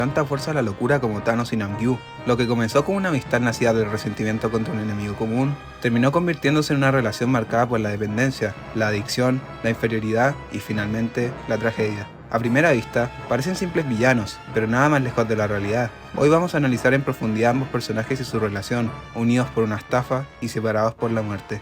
Tanta fuerza a la locura como Thanos y Namgyu. Lo que comenzó como una amistad nacida del resentimiento contra un enemigo común, terminó convirtiéndose en una relación marcada por la dependencia, la adicción, la inferioridad y finalmente la tragedia. A primera vista, parecen simples villanos, pero nada más lejos de la realidad. Hoy vamos a analizar en profundidad ambos personajes y su relación, unidos por una estafa y separados por la muerte.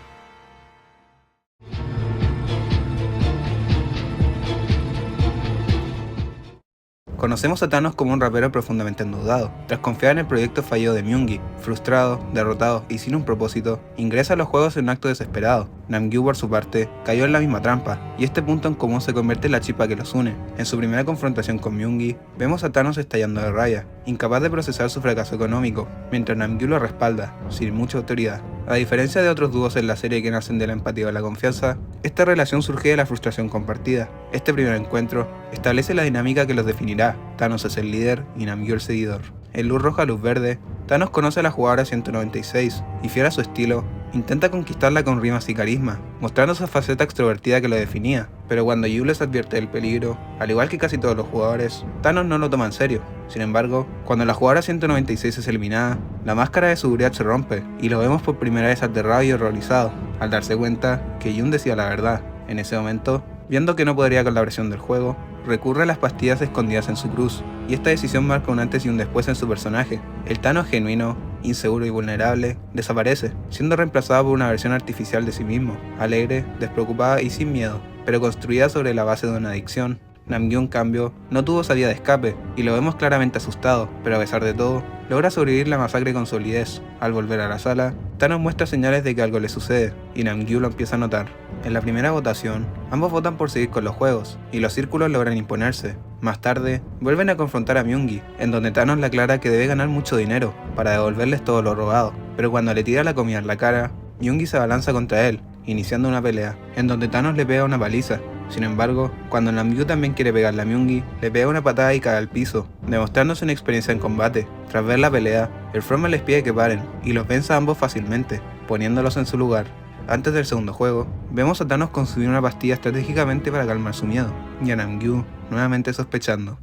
Conocemos a Thanos como un rapero profundamente endeudado. Tras confiar en el proyecto fallido de Myungi, frustrado, derrotado y sin un propósito, ingresa a los juegos en un acto desesperado. Namgyu, por su parte, cayó en la misma trampa, y este punto en común se convierte en la chispa que los une. En su primera confrontación con Myungi, vemos a Thanos estallando de raya, incapaz de procesar su fracaso económico, mientras Namgyu lo respalda, sin mucha autoridad. A diferencia de otros dúos en la serie que nacen de la empatía o la confianza, esta relación surge de la frustración compartida. Este primer encuentro establece la dinámica que los definirá. Thanos es el líder y Namgyu el seguidor. En luz roja, luz verde, Thanos conoce a la jugadora 196 y, fiel a su estilo, intenta conquistarla con rimas y carisma, mostrando esa faceta extrovertida que lo definía. Pero cuando Yu les advierte del peligro, al igual que casi todos los jugadores, Thanos no lo toma en serio. Sin embargo, cuando la jugadora 196 es eliminada, la máscara de seguridad se rompe y lo vemos por primera vez aterrado y horrorizado, al darse cuenta que Yun decía la verdad. En ese momento, viendo que no podría con la presión del juego, recurre a las pastillas escondidas en su cruz, y esta decisión marca un antes y un después en su personaje. El Thanos genuino, inseguro y vulnerable, desaparece, siendo reemplazado por una versión artificial de sí mismo, alegre, despreocupada y sin miedo, pero construida sobre la base de una adicción. Namgyu, en cambio, no tuvo salida de escape, y lo vemos claramente asustado, pero a pesar de todo, logra sobrevivir la masacre con solidez. Al volver a la sala, Thanos muestra señales de que algo le sucede, y Namgyu lo empieza a notar. En la primera votación, ambos votan por seguir con los juegos, y los círculos logran imponerse. Más tarde, vuelven a confrontar a Myungi, en donde Thanos le aclara que debe ganar mucho dinero, para devolverles todo lo robado, pero cuando le tira la comida en la cara, Myungi se abalanza contra él, iniciando una pelea, en donde Thanos le pega una paliza. Sin embargo, cuando Namgyu también quiere pegarle a Myungi, le pega una patada y cae al piso, demostrándose una experiencia en combate. Tras ver la pelea, el frontman les pide que paren, y los vence a ambos fácilmente, poniéndolos en su lugar. Antes del segundo juego, vemos a Thanos consumir una pastilla estratégicamente para calmar su miedo, y a Namgyu nuevamente sospechando.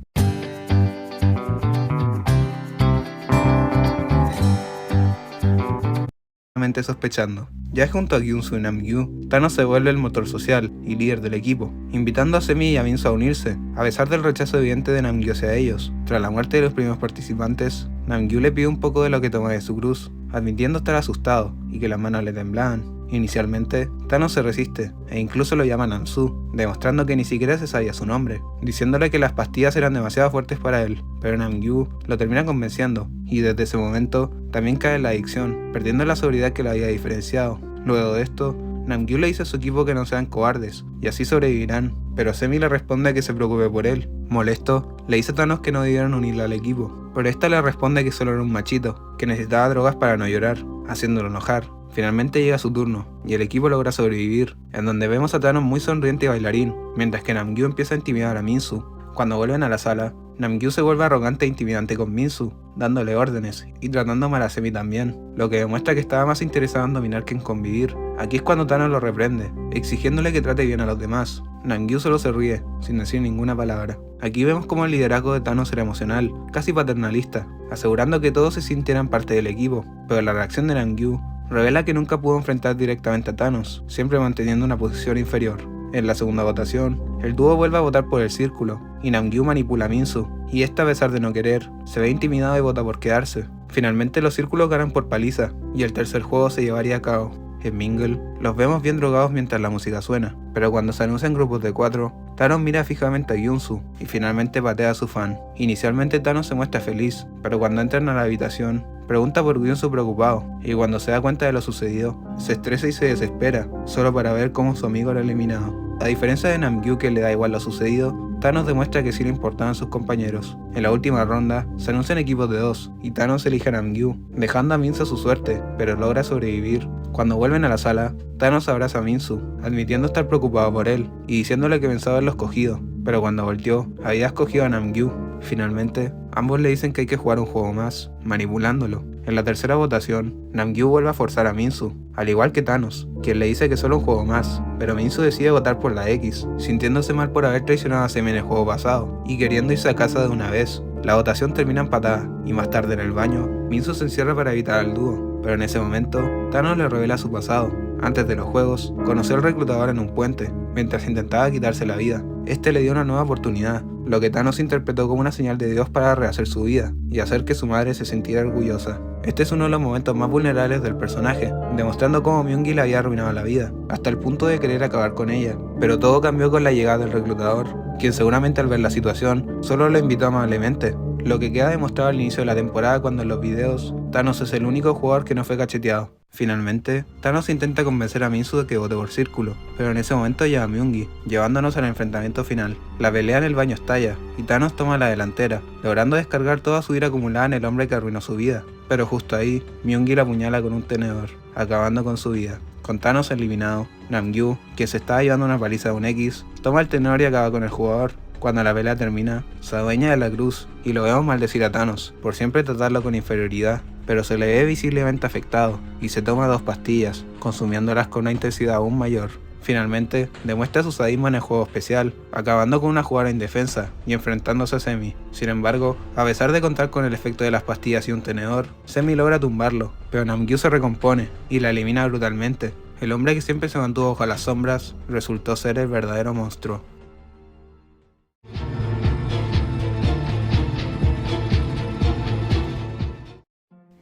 Ya junto a Gyunsu y Namgyu, Thanos se vuelve el motor social y líder del equipo, invitando a Semi y a Minso a unirse, a pesar del rechazo evidente de Namgyu hacia ellos. Tras la muerte de los primeros participantes, Namgyu le pide un poco de lo que toma de su cruz, admitiendo estar asustado y que las manos le temblaban. Inicialmente, Thanos se resiste, e incluso lo llama Namsu, demostrando que ni siquiera se sabía su nombre, diciéndole que las pastillas eran demasiado fuertes para él, pero Namgyu lo termina convenciendo, y desde ese momento también cae en la adicción, perdiendo la sobriedad que lo había diferenciado. Luego de esto, Namgyu le dice a su equipo que no sean cobardes, y así sobrevivirán, pero Semi le responde que se preocupe por él. Molesto, le dice a Thanos que no debieron unirle al equipo, pero esta le responde que solo era un machito, que necesitaba drogas para no llorar, haciéndolo enojar. Finalmente llega su turno, y el equipo logra sobrevivir, en donde vemos a Thanos muy sonriente y bailarín, mientras que Namgyu empieza a intimidar a Minsu. Cuando vuelven a la sala, Namgyu se vuelve arrogante e intimidante con Minsu, dándole órdenes, y tratando mal a Semi también, lo que demuestra que estaba más interesado en dominar que en convivir. Aquí es cuando Thanos lo reprende, exigiéndole que trate bien a los demás. Namgyu solo se ríe, sin decir ninguna palabra. Aquí vemos cómo el liderazgo de Thanos era emocional, casi paternalista, asegurando que todos se sintieran parte del equipo, pero la reacción de Namgyu revela que nunca pudo enfrentar directamente a Thanos, siempre manteniendo una posición inferior. En la segunda votación, el dúo vuelve a votar por el círculo, y Namgyu manipula a Minsu, y esta, a pesar de no querer, se ve intimidado y vota por quedarse. Finalmente los círculos ganan por paliza, y el tercer juego se llevaría a cabo. En Mingle, los vemos bien drogados mientras la música suena, pero cuando se anuncian grupos de 4, Thanos mira fijamente a Gyunsu, y finalmente patea a su fan. Inicialmente Thanos se muestra feliz, pero cuando entran a la habitación, pregunta por Gyunsu preocupado, y cuando se da cuenta de lo sucedido, se estresa y se desespera, solo para ver cómo su amigo lo ha eliminado. A diferencia de Namgyu, que le da igual lo sucedido, Thanos demuestra que sí le importaban sus compañeros. En la última ronda, se anuncian equipos de 2, y Thanos elige a Namgyu, dejando a Minsu a su suerte, pero logra sobrevivir. Cuando vuelven a la sala, Thanos abraza a Minsu, admitiendo estar preocupado por él, y diciéndole que pensaba haberlo escogido, pero cuando volteó, había escogido a Namgyu. Finalmente, ambos le dicen que hay que jugar un juego más, manipulándolo. En la tercera votación, Namgyu vuelve a forzar a Minsu, al igual que Thanos, quien le dice que solo un juego más, pero Minsu decide votar por la X, sintiéndose mal por haber traicionado a Semi en el juego pasado, y queriendo irse a casa de una vez. La votación termina empatada, y más tarde en el baño, Minzu se encierra para evitar al dúo, pero en ese momento, Thanos le revela su pasado. Antes de los juegos, conoció al reclutador en un puente, mientras intentaba quitarse la vida. Este le dio una nueva oportunidad, lo que Thanos interpretó como una señal de Dios para rehacer su vida, y hacer que su madre se sintiera orgullosa. Este es uno de los momentos más vulnerables del personaje, demostrando cómo Myung-Gi le había arruinado la vida, hasta el punto de querer acabar con ella. Pero todo cambió con la llegada del reclutador, quien seguramente al ver la situación, solo lo invitó amablemente, lo que queda demostrado al inicio de la temporada cuando en los videos, Thanos es el único jugador que no fue cacheteado. Finalmente, Thanos intenta convencer a Minzu de que vote por Círculo, pero en ese momento llega Myung-Gi, llevándonos al enfrentamiento final. La pelea en el baño estalla, y Thanos toma la delantera, logrando descargar toda su ira acumulada en el hombre que arruinó su vida. Pero justo ahí, Myung-Gi la apuñala con un tenedor, acabando con su vida. Con Thanos eliminado, Namgyu, quien se estaba llevando una paliza de un X, toma el tenedor y acaba con el jugador. Cuando la pelea termina, se adueña de la cruz y lo vemos maldecir a Thanos por siempre tratarlo con inferioridad, pero se le ve visiblemente afectado y se toma 2 pastillas, consumiéndolas con una intensidad aún mayor. Finalmente, demuestra su sadismo en el juego especial, acabando con una jugada indefensa y enfrentándose a Semi. Sin embargo, a pesar de contar con el efecto de las pastillas y un tenedor, Semi logra tumbarlo, pero Namgyu se recompone y la elimina brutalmente. El hombre que siempre se mantuvo bajo las sombras resultó ser el verdadero monstruo.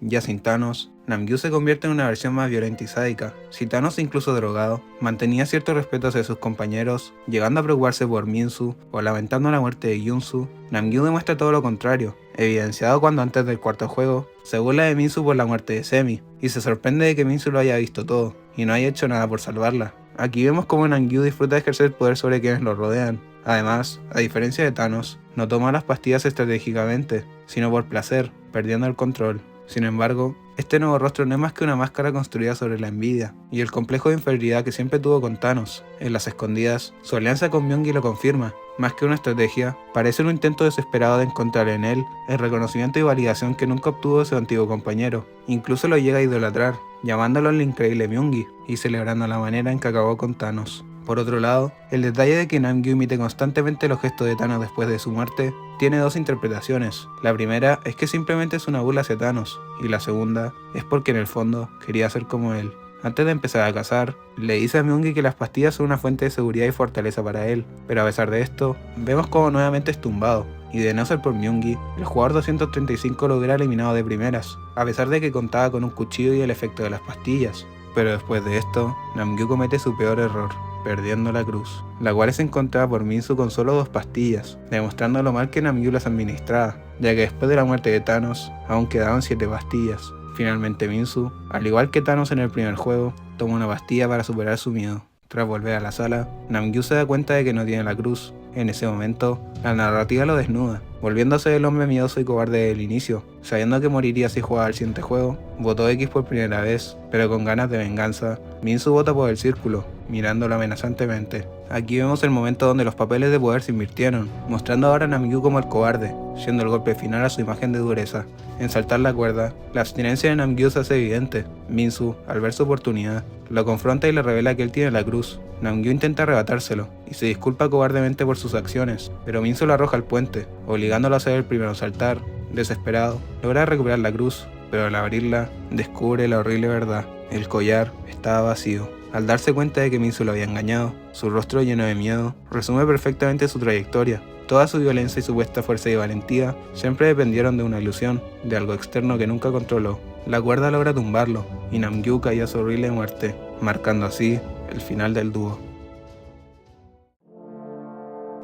Ya sin Thanos, Namgyu se convierte en una versión más violenta y sádica. Si Thanos, incluso drogado, mantenía cierto respeto hacia sus compañeros, llegando a preocuparse por Minzu o lamentando la muerte de Yunsu, Namgyu demuestra todo lo contrario, evidenciado cuando antes del cuarto juego, se burla de Minzu por la muerte de Semi, y se sorprende de que Minzu lo haya visto todo, y no haya hecho nada por salvarla. Aquí vemos cómo Namgyu disfruta de ejercer poder sobre quienes lo rodean. Además, a diferencia de Thanos, no toma las pastillas estratégicamente, sino por placer, perdiendo el control. Sin embargo, este nuevo rostro no es más que una máscara construida sobre la envidia y el complejo de inferioridad que siempre tuvo con Thanos. En las escondidas, su alianza con Myung-Gi lo confirma. Más que una estrategia, parece un intento desesperado de encontrar en él el reconocimiento y validación que nunca obtuvo de su antiguo compañero. Incluso lo llega a idolatrar, llamándolo el increíble Myung-Gi y celebrando la manera en que acabó con Thanos. Por otro lado, el detalle de que Namgyu imite constantemente los gestos de Thanos después de su muerte tiene 2 interpretaciones. La primera es que simplemente es una burla hacia Thanos, y la segunda es porque en el fondo quería ser como él. Antes de empezar a cazar, le dice a Myung-Gi que las pastillas son una fuente de seguridad y fortaleza para él, pero a pesar de esto, vemos como nuevamente es tumbado, y de no ser por Myung-Gi, el jugador 235 lo hubiera eliminado de primeras, a pesar de que contaba con un cuchillo y el efecto de las pastillas. Pero después de esto, Namgyu comete su peor error, perdiendo la cruz, la cual es encontrada por Minzu con solo 2 pastillas, demostrando lo mal que Namgyu las administraba, ya que después de la muerte de Thanos, aún quedaban 7 pastillas. Finalmente Minzu, al igual que Thanos en el primer juego, toma una pastilla para superar su miedo. Tras volver a la sala, Namgyu se da cuenta de que no tiene la cruz. En ese momento, la narrativa lo desnuda, volviéndose el hombre miedoso y cobarde del inicio. Sabiendo que moriría si jugaba el siguiente juego, votó X por primera vez, pero con ganas de venganza, Minzu vota por el círculo, mirándolo amenazantemente. Aquí vemos el momento donde los papeles de poder se invirtieron, mostrando ahora a Namgyu como el cobarde, siendo el golpe final a su imagen de dureza. En saltar la cuerda, la abstinencia de Namgyu se hace evidente. Minzu, al ver su oportunidad, lo confronta y le revela que él tiene la cruz. Namgyu intenta arrebatárselo, y se disculpa cobardemente por sus acciones, pero Minzu lo arroja al puente, obligándolo a ser el primero a saltar. Desesperado, logra recuperar la cruz, pero al abrirla, descubre la horrible verdad. El collar estaba vacío. Al darse cuenta de que Minzu lo había engañado, su rostro lleno de miedo resume perfectamente su trayectoria. Toda su violencia y supuesta fuerza y valentía siempre dependieron de una ilusión, de algo externo que nunca controló. La cuerda logra tumbarlo, y Namgyu cayó a su horrible muerte, marcando así el final del dúo.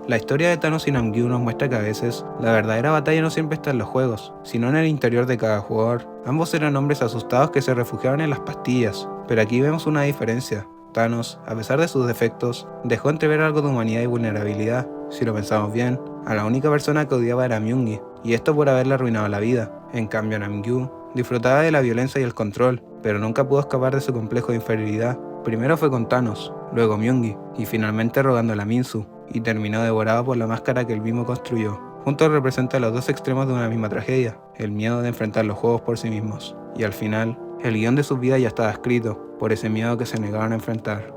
La historia de Thanos y Namgyu nos muestra que a veces, la verdadera batalla no siempre está en los juegos, sino en el interior de cada jugador. Ambos eran hombres asustados que se refugiaban en las pastillas, pero aquí vemos una diferencia. Thanos, a pesar de sus defectos, dejó entrever algo de humanidad y vulnerabilidad. Si lo pensamos bien, a la única persona que odiaba era Myung-Gi, y esto por haberle arruinado la vida. En cambio, Namgyu disfrutaba de la violencia y el control, pero nunca pudo escapar de su complejo de inferioridad. Primero fue con Thanos, luego Myung-Gi, y finalmente rogándole a Minzu, y terminó devorado por la máscara que él mismo construyó. Juntos representan los 2 extremos de una misma tragedia, el miedo de enfrentar los juegos por sí mismos, y al final, el guión de sus vidas ya estaba escrito, por ese miedo que se negaron a enfrentar.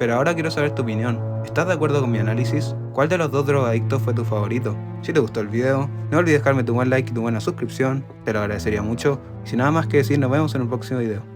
Pero ahora quiero saber tu opinión. ¿Estás de acuerdo con mi análisis? ¿Cuál de los dos drogadictos fue tu favorito? Si te gustó el video, no olvides dejarme tu buen like y tu buena suscripción, te lo agradecería mucho. Y sin nada más que decir, nos vemos en un próximo video.